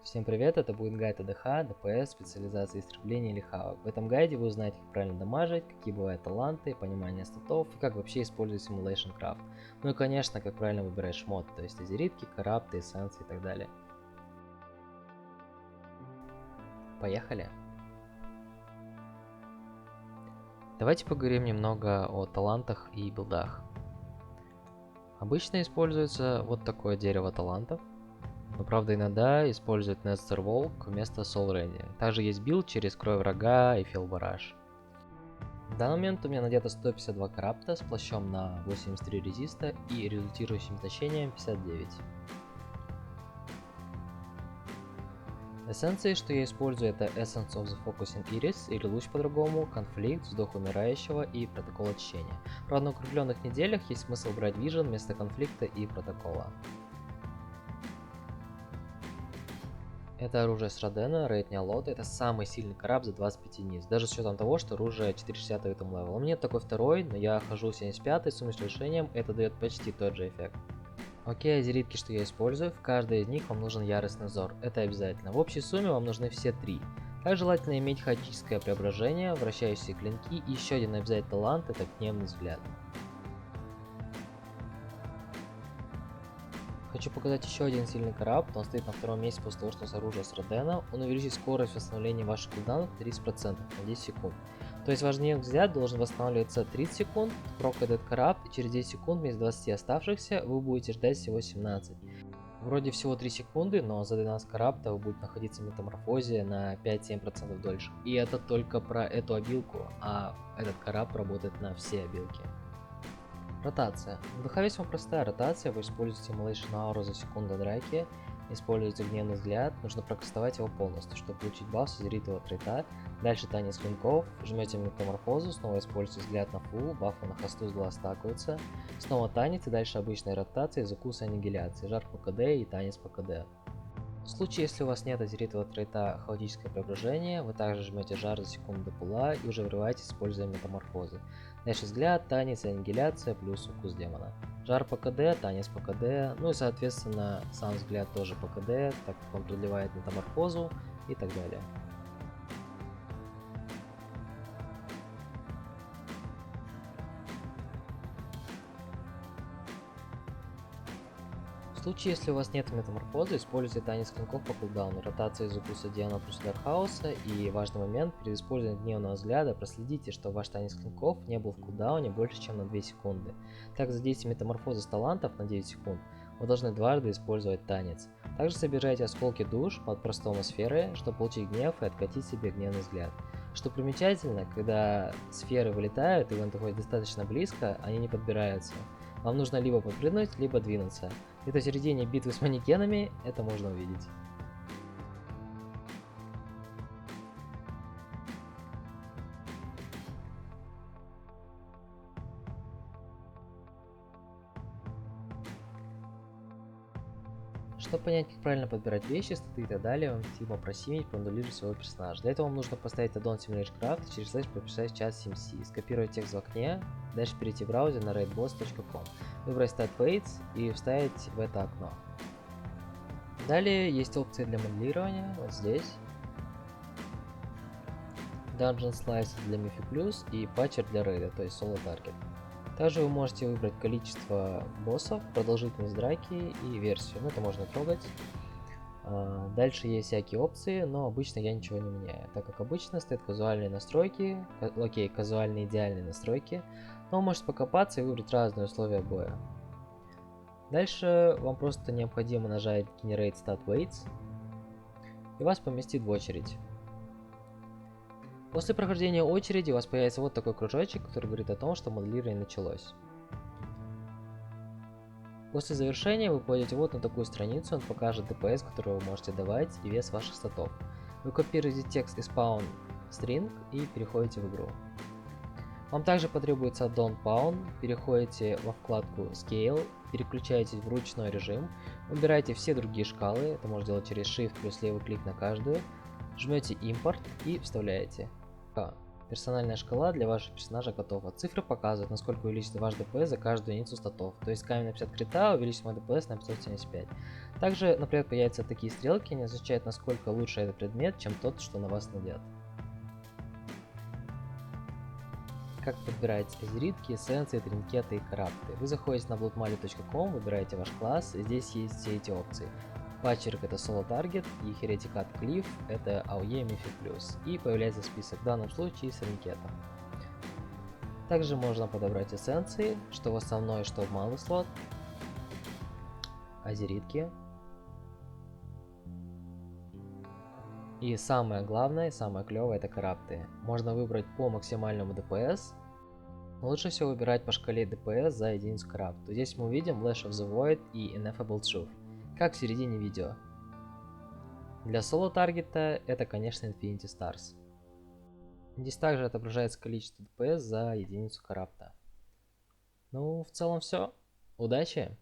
Всем привет, это будет гайд АДХ, ДПС, специализация истребления или хавок. В этом гайде вы узнаете, как правильно дамажить, какие бывают таланты, понимание статов и как вообще использовать Simulation Craft. Ну и конечно, как правильно выбирать шмот, то есть азеритки, карапты, эссенции и так далее. Поехали! Давайте поговорим немного о талантах и билдах. Обычно используется вот такое дерево талантов. Но правда иногда используют Nether Walk вместо Soul Ready. Также есть билд через Кровь Врага и Feel Barrage. В данный момент у меня надето 152 карапта с плащом на 83 резиста и результирующим тащением 59. Эссенции, что я использую, это Essence of the Focusing Iris, или луч по-другому, Конфликт, Вздох Умирающего и Протокол Очищения. Правда, на укрепленных неделях есть смысл брать Vision вместо Конфликта и Протокола. Это оружие с Родена, рейд Неолота, это самый сильный караб за 25 низ, даже с учетом того, что оружие 460 этом левел. У меня такой второй, но я хожу 75 с суммой с решением, это дает почти тот же эффект. Окей, азеритки, что я использую, в каждой из них вам нужен яростный взор, это обязательно. В общей сумме вам нужны все три. Также желательно иметь хаотическое преображение, вращающиеся клинки и еще один обязательный талант, это гневный взгляд. Хочу показать еще один сильный караб, он стоит на втором месте после того, что с оружия с Родена. Он увеличит скорость восстановления ваших кулдаунов 30% на 10 секунд. То есть ваш гневный взгляд должен восстанавливаться 30 секунд, прокает этот караб, и через 10 секунд вместо 20 оставшихся вы будете ждать всего 17. Вроде всего 3 секунды, но за 12 карабта вы будете находиться в метаморфозе на 5-7% дольше. И это только про эту обилку, а этот караб работает на все обилки. Ротация. В ДХ весьма простая ротация, вы используете Simulation Aura за секунду драки, используете гневный взгляд, нужно прокастовать его полностью, чтобы получить баф с азеритового трейта. Дальше танец клинков, жмете метаморфозу, снова используете взгляд на фул, бафы на хосту с глаз стакаются, снова танец и дальше обычная ротация, закус аннигиляции, жар по КД и танец по КД. В случае, если у вас нет азеритового трейта хаотическое преображение, вы также жмете жар за секунду до пула и уже врываетесь, используя метаморфозы. Дальше взгляд, танец, аннигиляция плюс укус демона. Жар по КД, танец по КД, ну и соответственно сам взгляд тоже по КД, так как он продлевает метаморфозу и так далее. В случае, если у вас нет метаморфозы, используйте танец клинков по кулдауну, ротация из укуса демона плюс удар хаоса, и важный момент, перед использованием гневного взгляда проследите, что ваш танец клинков не был в кулдауне больше, чем на 2 секунды. Так, за действие метаморфозы с талантов на 9 секунд вы должны дважды использовать танец. Также собирайте осколки душ под простом сферы, чтобы получить гнев и откатить себе гневный взгляд. Что примечательно, когда сферы вылетают и вы находитесь достаточно близко, они не подбираются. Вам нужно либо подпрыгнуть, либо двинуться. Где-то в середине битвы с манекенами это можно увидеть. Чтобы понять, как правильно подбирать вещи, статы и так далее, вам необходимо просимить, проанализировать своего персонажа. Для этого вам нужно поставить аддон Simulation Craft и через слэш прописать в чат SimC, скопировать текст в окне, дальше перейти в браузер на raidboss.com, выбрать Stat Weights и вставить в это окно. Далее есть опции для моделирования, вот здесь. Dungeon Slicer для Mythic Plus и Patcher для рейда, то есть Solo Target. Также вы можете выбрать количество боссов, продолжительность драки и версию, это можно трогать. Дальше есть всякие опции, но обычно я ничего не меняю, так как обычно стоят казуальные настройки, казуальные идеальные настройки, но вы можете покопаться и выбрать разные условия боя. Дальше вам просто необходимо нажать Generate Stat Weights, и вас поместит в очередь. После прохождения очереди у вас появится вот такой кружочек, который говорит о том, что моделирование началось. После завершения вы пойдете вот на такую страницу, он покажет ДПС, который вы можете давать, и вес ваших статов. Вы копируете текст из Pawn String и переходите в игру. Вам также потребуется аддон Pawn, переходите во вкладку Scale, переключаетесь в ручной режим, выбираете все другие шкалы, это можно делать через Shift плюс левый клик на каждую, жмете Import и вставляете. Персональная шкала для вашего персонажа готова. Цифры показывают, насколько увеличится ваш ДПС за каждую единицу статов. То есть камень на 50 крита увеличит мой ДПС на 575. Также, например, появятся такие стрелки, они означают, насколько лучше этот предмет, чем тот, что на вас надет. Как подбирать азеритки, эссенции, тринкеты и крafты. Вы заходите на bloodmali.com, выбираете ваш класс, и здесь есть все эти опции. Патчерк это Solo Target, и Hereticat Cliff это AOE Mythic+. И появляется список, в данном случае с тринкетом. Также можно подобрать эссенции, что в основной, что в малый слот, азеритки. И самое главное, самое клевое это крafты. Можно выбрать по максимальному ДПС, но лучше всего выбирать по шкале ДПС за единицу крафта. Здесь мы увидим Lash of the Void и Ineffable Truth, как в середине видео. Для соло таргета это, конечно, Infinity Stars. Здесь также отображается количество ДПС за единицу крафта. Ну, в целом все. Удачи!